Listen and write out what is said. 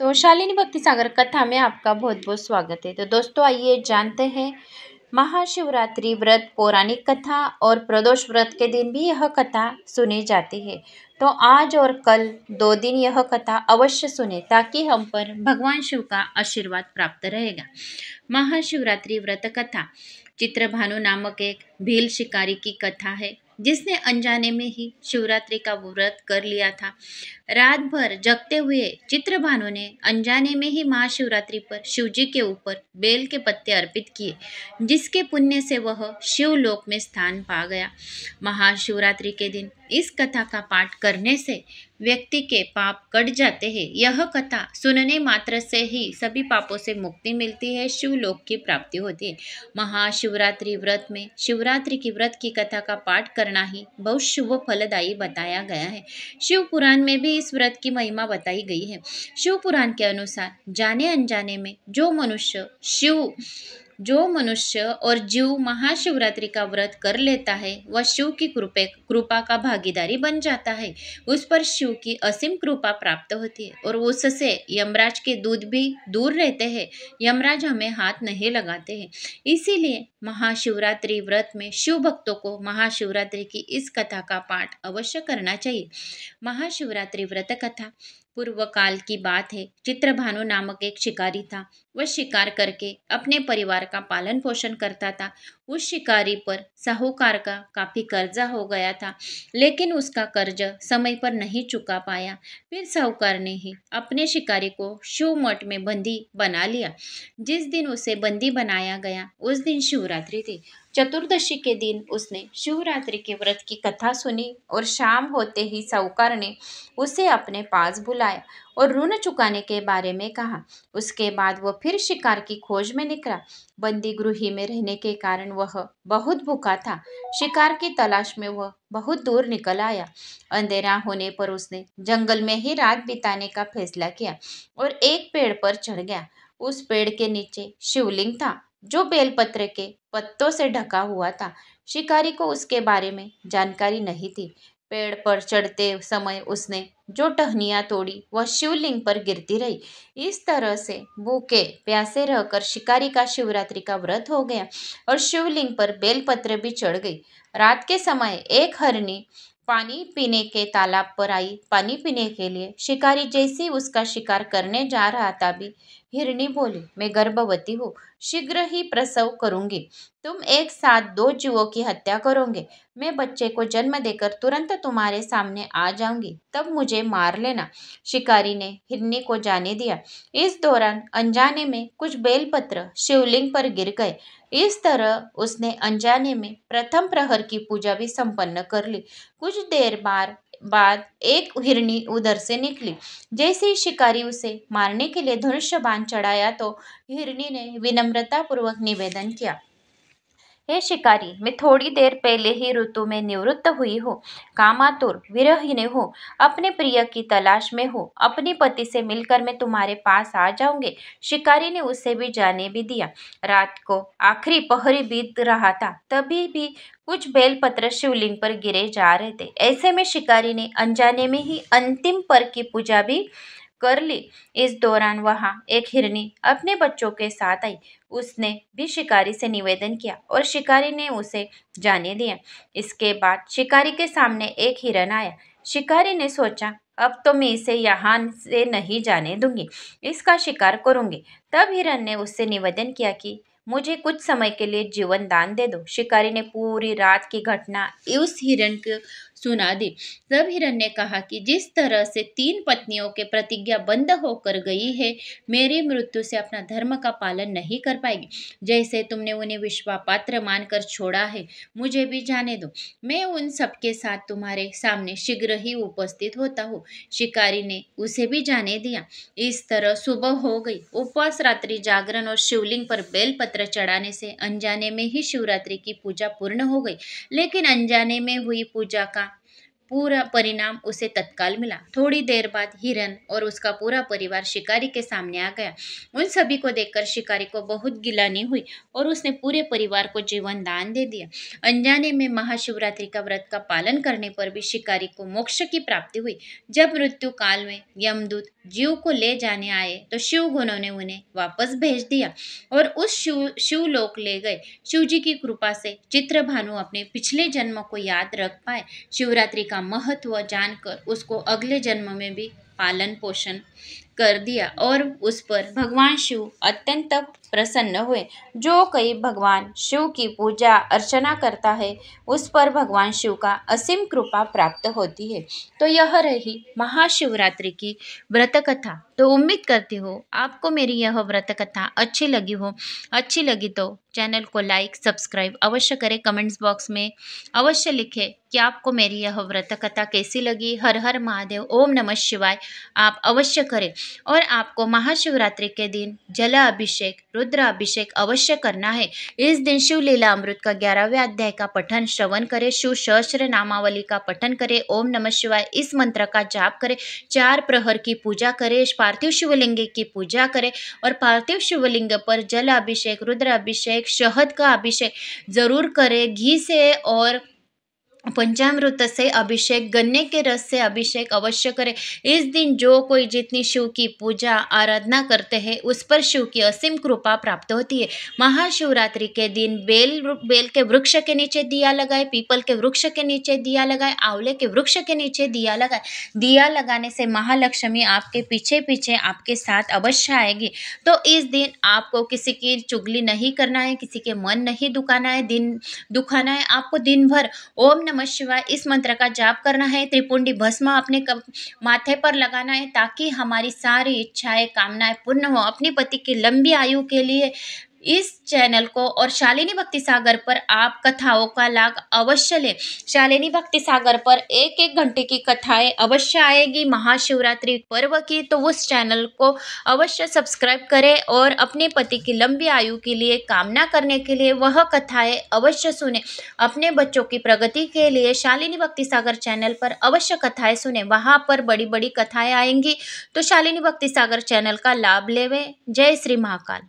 तो शालिनी भक्ति सागर कथा में आपका बहुत बहुत स्वागत है। तो दोस्तों आइए जानते हैं महाशिवरात्रि व्रत पौराणिक कथा और प्रदोष व्रत के दिन भी यह कथा सुनी जाती है। तो आज और कल 2 दिन यह कथा अवश्य सुने ताकि हम पर भगवान शिव का आशीर्वाद प्राप्त रहेगा। महाशिवरात्रि व्रत कथा चित्रभानु नामक एक भील शिकारी की कथा है जिसने अनजाने में ही शिवरात्रि का व्रत कर लिया था। रात भर जगते हुए चित्रभानु ने अनजाने में ही महाशिवरात्रि पर शिवजी के ऊपर बेल के पत्ते अर्पित किए, जिसके पुण्य से वह शिवलोक में स्थान पा गया। महाशिवरात्रि के दिन इस कथा का पाठ करने से व्यक्ति के पाप कट जाते हैं। यह कथा सुनने मात्र से ही सभी पापों से मुक्ति मिलती है, शिवलोक की प्राप्ति होती है। महाशिवरात्रि व्रत में शिवरात्रि की व्रत की कथा का पाठ करना ही बहुत शुभ फलदायी बताया गया है। शिव पुराण में भी इस व्रत की महिमा बताई गई है। शिव पुराण के अनुसार जाने अनजाने में जो मनुष्य और जीव महाशिवरात्रि का व्रत कर लेता है वह शिव की कृपा का भागीदारी बन जाता है। उस पर शिव की असीम कृपा प्राप्त होती है और उससे यमराज के दूत भी दूर रहते हैं। यमराज हमें हाथ नहीं लगाते हैं। इसीलिए महाशिवरात्रि व्रत में शिव भक्तों को महाशिवरात्रि की इस कथा का पाठ अवश्य करना चाहिए। महाशिवरात्रि व्रत कथा पूर्व काल की बात है। चित्रभानु नामक एक शिकारी था। वह शिकार करके अपने परिवार का पालन पोषण करता था। उस शिकारी पर साहूकार का काफी कर्जा हो गया था, लेकिन उसका कर्ज समय पर नहीं चुका पाया। फिर साहूकार ने ही अपने शिकारी को शिव मठ में बंदी बना लिया। जिस दिन उसे बंदी बनाया गया उस दिन शिवरात्रि थी। चतुर्दशी के दिन उसने शिवरात्रि के व्रत की कथा सुनी और शाम होते ही साहूकार ने उसे अपने पास बुलाया और ऋण चुकाने के बारे में कहा। उसके बाद वह फिर शिकार की खोज में निकला। बंदी गृह में रहने के कारण वह बहुत भूखा था। शिकार की तलाश में वह बहुत दूर निकल आया। अंधेरा होने पर उसने जंगल में ही रात बिताने का फैसला किया और एक पेड़ पर चढ़ गया। उस पेड़ के नीचे शिवलिंग था जो बेलपत्र के पत्तों से ढका हुआ था। शिकारी को उसके बारे में जानकारी नहीं थी। पेड़ पर चढ़ते समय उसने जो टहनियाँ तोड़ी वह शिवलिंग पर गिरती रही। इस तरह से भूखे प्यासे रहकर शिकारी का शिवरात्रि का व्रत हो गया और शिवलिंग पर बेलपत्र भी चढ़ गई। रात के समय एक हरनी पानी पीने के तालाब पर आई। पानी पीने के लिए शिकारी जैसे उसका शिकार करने जा रहा था भी हिरनी बोली, मैं गर्भवती हूँ, शीघ्र ही प्रसव करूंगी। तुम एक साथ 2 जीवों की हत्या करोगे। मैं बच्चे को जन्म देकर तुरंत तुम्हारे सामने आ जाऊंगी, तब मुझे मार लेना। शिकारी ने हिरनी को जाने दिया। इस दौरान अनजाने में कुछ बेलपत्र शिवलिंग पर गिर गए। इस तरह उसने अनजाने में प्रथम प्रहर की पूजा भी संपन्न कर ली। कुछ देर बाद एक हिरनी उधर से निकली। जैसे ही शिकारी उसे मारने के लिए धनुष्य बाण चढ़ाया तो हिरनी ने विनम्रता पूर्वक निवेदन किया, हे शिकारी, मैं थोड़ी देर पहले ही ऋतु में निवृत्त हुई हूँ, कामातुर विरहिणी हूँ, अपने प्रिय की तलाश में हूँ। अपनी पति से मिलकर मैं तुम्हारे पास आ जाऊंगी। शिकारी ने उसे भी जाने भी दिया। रात को आखिरी पहरी बीत रहा था, तभी भी कुछ बेलपत्र शिवलिंग पर गिरे जा रहे थे। ऐसे में शिकारी ने अनजाने में ही अंतिम पर की पूजा भी कर ली। इस दौरान वहां एक हिरनी अपने बच्चों के साथ आई। उसने भी शिकारी से निवेदन किया और शिकारी ने उसे जाने दिया। इसके बाद शिकारी के सामने एक हिरन आया। शिकारी ने सोचा, अब तो मैं इसे यहाँ से नहीं जाने दूंगी, इसका शिकार करूंगी। तब हिरन ने उससे निवेदन किया कि मुझे कुछ समय के लिए जीवन दान दे दो। शिकारी ने पूरी रात की घटना उस हिरन को सुना दी। तब हिरन ने कहा कि जिस तरह से 3 पत्नियों के प्रतिज्ञा बंद होकर गई है, मेरी मृत्यु से अपना धर्म का पालन नहीं कर पाएगी। जैसे तुमने उन्हें विश्वापात्र मानकर छोड़ा है, मुझे भी जाने दो। मैं उन सबके साथ तुम्हारे सामने शीघ्र ही उपस्थित होता हूँ। शिकारी ने उसे भी जाने दिया। इस तरह सुबह हो गई। उपवास, रात्रि जागरण और शिवलिंग पर बेलपत्र चढ़ाने से अनजाने में ही शिवरात्रि की पूजा पूर्ण हो गई। लेकिन अनजाने में हुई पूजा का पूरा परिणाम उसे तत्काल मिला। थोड़ी देर बाद हिरन और उसका पूरा परिवार शिकारी के सामने आ गया। उन सभी को देखकर शिकारी को बहुत गिलानी हुई और उसने पूरे परिवार को जीवन दान दे दिया। अनजाने में महाशिवरात्रि का व्रत का पालन करने पर भी शिकारी को मोक्ष की प्राप्ति हुई। जब मृत्यु काल में यमदूत जीव को ले जाने आए तो शिव गुणों ने उन्हें वापस भेज दिया और उस शिवलोक ले गए। शिव जी की कृपा से चित्रभानु अपने पिछले जन्म को याद रख पाए। शिवरात्रि का महत्व जानकर उसको अगले जन्म में भी पालन पोषण कर दिया और उस पर भगवान शिव अत्यंत प्रसन्न हुए। जो कोई भगवान शिव की पूजा अर्चना करता है उस पर भगवान शिव का असीम कृपा प्राप्त होती है। तो यह रही महाशिवरात्रि की व्रत कथा। तो उम्मीद करती हूँ आपको मेरी यह व्रत कथा अच्छी लगी हो। अच्छी लगी तो चैनल को लाइक सब्सक्राइब अवश्य करें। कमेंट्स बॉक्स में अवश्य लिखें कि आपको मेरी यह व्रत कथा कैसी लगी। हर हर महादेव, ओम नमः शिवाय आप अवश्य करें। और आपको महाशिवरात्रि के दिन जल अभिषेक रुद्र अभिषेक अवश्य करना है। इस दिन शिव लीला अमृत का 11वें अध्याय का पठन श्रवण करें। शिव सहस्त्र नामावली का पठन करें। ओम नमः शिवाय इस मंत्र का जाप करें। 4 प्रहर की पूजा करें। पार्थिव शिवलिंग की पूजा करें और पार्थिव शिवलिंग पर जल अभिषेक रुद्र अभिषेक शहद का अभिषेक जरूर करें। घी से और पंचामृत से अभिषेक, गन्ने के रस से अभिषेक अवश्य करें। इस दिन जो कोई जितनी शिव की पूजा आराधना करते हैं उस पर शिव की असीम कृपा प्राप्त होती है। महाशिवरात्रि के दिन बेल के वृक्ष के नीचे दिया लगाए, पीपल के वृक्ष के नीचे दिया लगाए, आंवले के वृक्ष के नीचे दिया लगाए। दिया लगाने से महालक्ष्मी आपके पीछे पीछे आपके साथ अवश्य आएगी। तो इस दिन आपको किसी की चुगली नहीं करना है, किसी के मन नहीं दुखाना है। आपको दिन भर ओम नमः शिवाय इस मंत्र का जाप करना है। त्रिपुंडी भस्म अपने माथे पर लगाना है ताकि हमारी सारी इच्छाएं कामनाएं पूर्ण हो। अपनी पति की लंबी आयु के लिए इस चैनल को और शालिनी भक्ति सागर पर आप कथाओं का लाभ अवश्य लें। शालिनी भक्ति सागर पर 1-1 घंटे की कथाएं अवश्य आएगी महाशिवरात्रि पर्व की। तो उस चैनल को अवश्य सब्सक्राइब करें और अपने पति की लंबी आयु के लिए कामना करने के लिए वह कथाएं अवश्य सुने। अपने बच्चों की प्रगति के लिए शालिनी भक्ति सागर चैनल पर अवश्य कथाएं सुने। वहाँ पर बड़ी बड़ी कथाएं आएंगी। तो शालिनी भक्ति सागर चैनल का लाभ लेवें। जय श्री महाकाल।